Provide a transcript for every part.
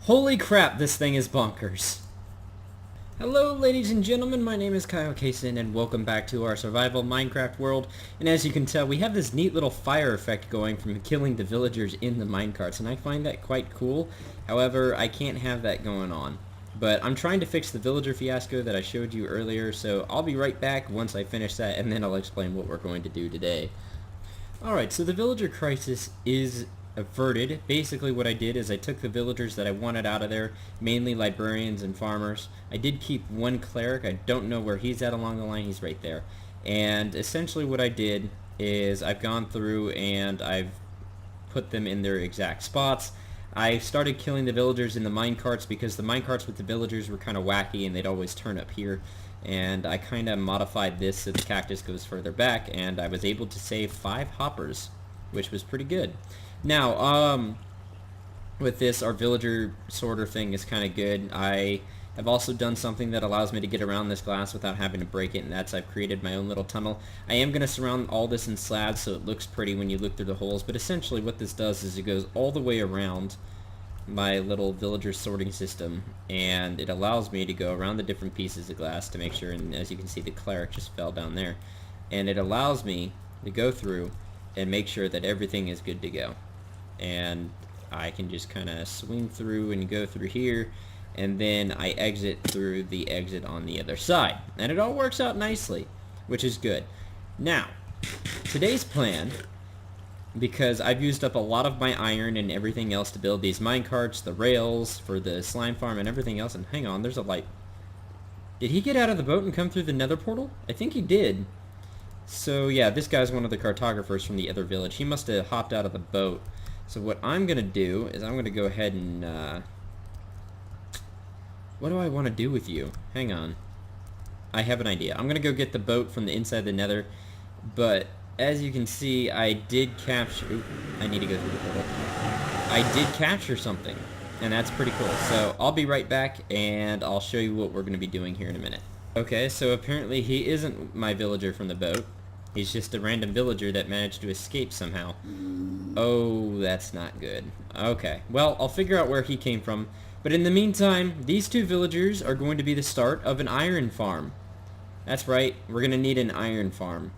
Holy crap, this thing is bonkers. Hello ladies and gentlemen, my name is KileKson and welcome back to our survival Minecraft world. And as you can tell, we have this neat little fire effect going from killing the villagers in the minecarts, and I find that quite cool. However, I can't have that going on. But I'm trying to fix the villager fiasco that I showed you earlier, so I'll be right back once I finish that, and then I'll explain what we're going to do today. Alright, so the villager crisis is averted. Basically what I did is I took the villagers that I wanted out of there, mainly librarians and farmers. I did keep one cleric. I don't know where he's at along the line. He's right there. And essentially what I did is I've gone through and I've put them in their exact spots. I started killing the villagers in the minecarts because the minecarts with the villagers were kind of wacky and they'd always turn up here. And I kind of modified this so the cactus goes further back, and I was able to save 5 hoppers, which was pretty good. Now, with this, our villager sorter thing is kind of good. I have also done something that allows me to get around this glass without having to break it, and that's I've created my own little tunnel. I am going to surround all this in slabs so it looks pretty when you look through the holes, but essentially what this does is it goes all the way around my little villager sorting system, and it allows me to go around the different pieces of glass to make sure, and as you can see the cleric just fell down there, and it allows me to go through and make sure that everything is good to go. And I can just kind of swing through and go through here, and then I exit through the exit on the other side, and it all works out nicely, which is good. Now, today's plan, because I've used up a lot of my iron and everything else to build these minecarts, the rails for the slime farm and everything else, and hang on, there's a light. Did he get out of the boat and come through the nether portal? I think he did. So yeah, this guy's one of the cartographers from the other village. He must have hopped out of the boat. So what I'm going to do is I'm going to go ahead and, what do I want to do with you? Hang on. I have an idea. I'm going to go get the boat from the inside the nether, but as you can see, I did capture, ooh, I need to go through the portal. I did capture something, and that's pretty cool. So I'll be right back, and I'll show you what we're going to be doing here in a minute. Okay, so apparently he isn't my villager from the boat. He's just a random villager that managed to escape somehow. Oh, that's not good. Okay, well, I'll figure out where he came from. But in the meantime, these 2 villagers are going to be the start of an iron farm. That's right, we're going to need an iron farm.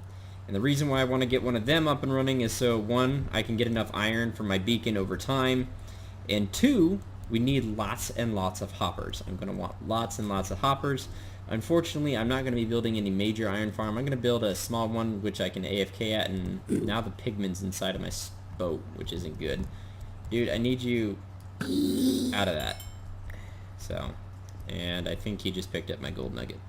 And the reason why I want to get one of them up and running is so, 1, I can get enough iron for my beacon over time. And 2, we need lots and lots of hoppers. I'm going to want lots and lots of hoppers. Unfortunately, I'm not going to be building any major iron farm. I'm going to build a small one which I can AFK at, and now the pigman's inside of my boat, which isn't good. Dude, I need you out of that. So, and I think he just picked up my gold nugget.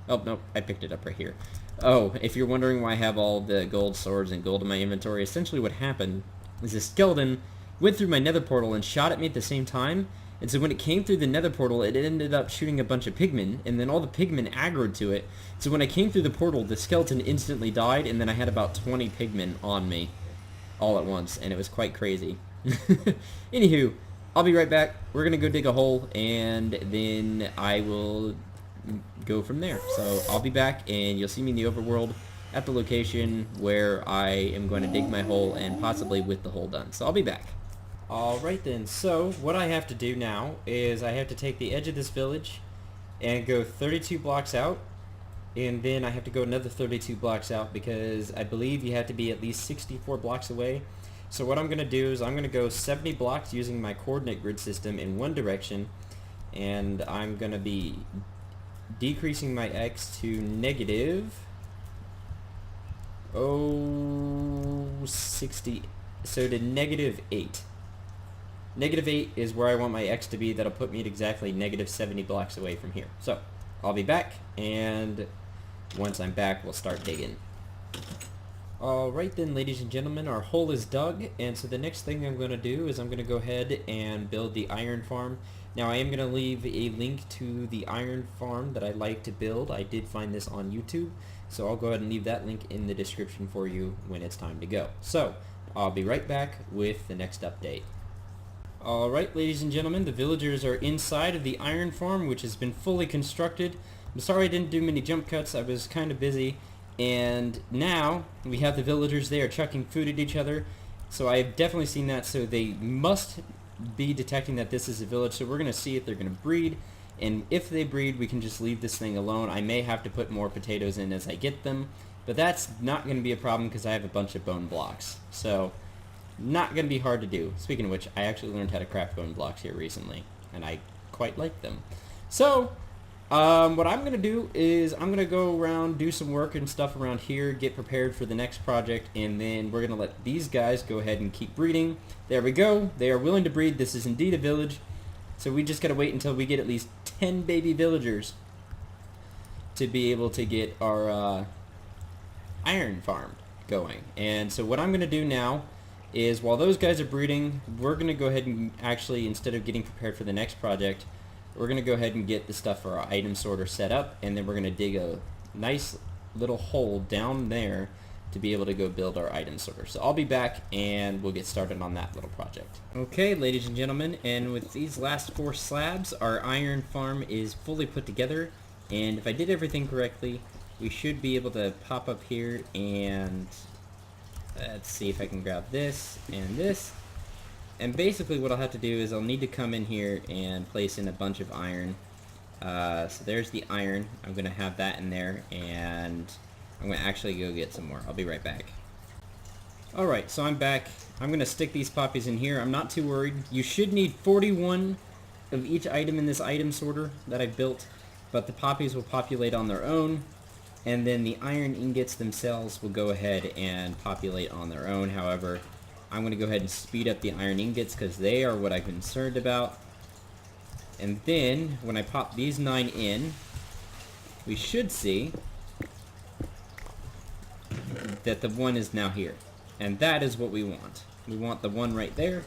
Oh, no, I picked it up right here. Oh, if you're wondering why I have all the gold swords and gold in my inventory, essentially what happened is a skeleton went through my nether portal and shot at me at the same time. And so when it came through the nether portal, it ended up shooting a bunch of pigmen, and then all the pigmen aggroed to it. So when I came through the portal, the skeleton instantly died, and then I had about 20 pigmen on me all at once, and it was quite crazy. Anywho, I'll be right back. We're going to go dig a hole, and then I will go from there. So I'll be back, and you'll see me in the overworld at the location where I am going to dig my hole, and possibly with the hole done. So I'll be back. Alright then, so what I have to do now is I have to take the edge of this village and go 32 blocks out, and then I have to go another 32 blocks out because I believe you have to be at least 64 blocks away. So what I'm going to do is I'm going to go 70 blocks using my coordinate grid system in one direction, and I'm going to be decreasing my X to negative 60, so to negative 8. Negative 8 is where I want my X to be. That'll put me at exactly negative 70 blocks away from here. So, I'll be back, and once I'm back, we'll start digging. Alright then, ladies and gentlemen, our hole is dug, and so the next thing I'm going to do is I'm going to go ahead and build the iron farm. Now, I am going to leave a link to the iron farm that I like to build. I did find this on YouTube, so I'll go ahead and leave that link in the description for you when it's time to go. So, I'll be right back with the next update. Alright, ladies and gentlemen, the villagers are inside of the iron farm, which has been fully constructed. I'm sorry I didn't do many jump cuts. I was kind of busy. And now we have the villagers there chucking food at each other. So I've definitely seen that. So they must be detecting that this is a village, so we're going to see if they're going to breed. And if they breed, we can just leave this thing alone. I may have to put more potatoes in as I get them, but that's not going to be a problem because I have a bunch of bone blocks. So, not going to be hard to do. Speaking of which, I actually learned how to craft bone blocks here recently, and I quite like them. So, what I'm going to do is I'm going to go around, do some work and stuff around here, get prepared for the next project, and then we're going to let these guys go ahead and keep breeding. There we go. They are willing to breed. This is indeed a village. So we just got to wait until we get at least 10 baby villagers to be able to get our iron farm going. And so what I'm going to do now is while those guys are breeding, we're going to go ahead and actually, instead of getting prepared for the next project, we're going to go ahead and get the stuff for our item sorter set up, and then we're going to dig a nice little hole down there to be able to go build our item sorter. So I'll be back and we'll get started on that little project. Okay, ladies and gentlemen, and with these last 4 slabs, our iron farm is fully put together, and if I did everything correctly, we should be able to pop up here and let's see if I can grab this and this. And basically what I'll have to do is I'll need to come in here and place in a bunch of iron. So there's the iron. I'm going to have that in there, and I'm going to actually go get some more. I'll be right back. Alright, so I'm back. I'm going to stick these poppies in here. I'm not too worried. You should need 41 of each item in this item sorter that I've built, but the poppies will populate on their own, and then the iron ingots themselves will go ahead and populate on their own. However, I'm going to go ahead and speed up the iron ingots because they are what I'm concerned about. And then, when I pop these 9 in, we should see that the one is now here. And that is what we want. We want the one right there.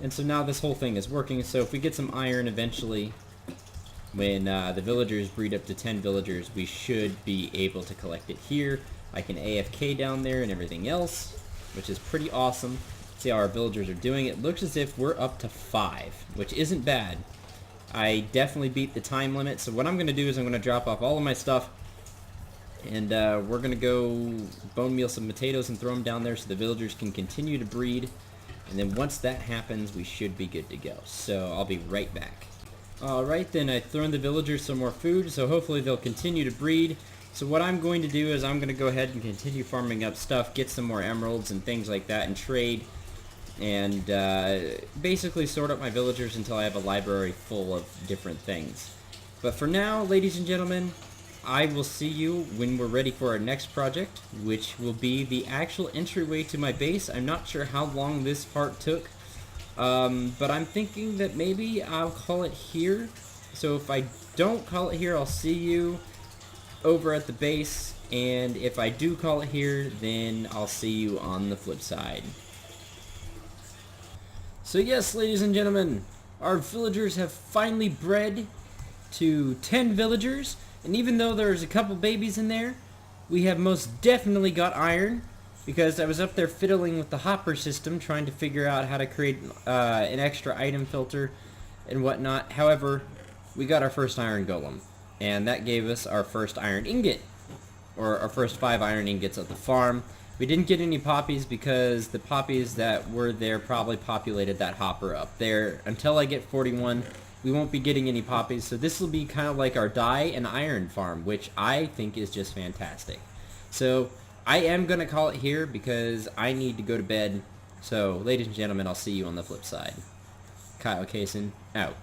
And so now this whole thing is working. So if we get some iron eventually, when the villagers breed up to 10 villagers, we should be able to collect it here. I can AFK down there and everything else, which is pretty awesome. See how our villagers are doing. It looks as if we're up to 5, which isn't bad. I definitely beat the time limit, so what I'm going to do is I'm going to drop off all of my stuff, and we're going to go bone meal some potatoes and throw them down there so the villagers can continue to breed. And then once that happens, we should be good to go. So I'll be right back. Alright, then I've thrown the villagers some more food, so hopefully they'll continue to breed. So what I'm going to do is I'm going to go ahead and continue farming up stuff, get some more emeralds and things like that, and trade. And basically sort up my villagers until I have a library full of different things. But for now, ladies and gentlemen, I will see you when we're ready for our next project, which will be the actual entryway to my base. I'm not sure how long this part took, but I'm thinking that maybe I'll call it here. So if I don't call it here, I'll see you over at the base, and if I do call it here, then I'll see you on the flip side. So yes, ladies and gentlemen, our villagers have finally bred to 10 villagers, and even though there's a couple babies in there, we have most definitely got iron, because I was up there fiddling with the hopper system, trying to figure out how to create an extra item filter and whatnot. However, we got our first iron golem, and that gave us our first iron ingot, or our first 5 iron ingots at the farm. We didn't get any poppies because the poppies that were there probably populated that hopper up there. Until I get 41, we won't be getting any poppies, so this will be kind of like our dye and iron farm, which I think is just fantastic. So I am going to call it here because I need to go to bed. So ladies and gentlemen, I'll see you on the flip side. KileKson out.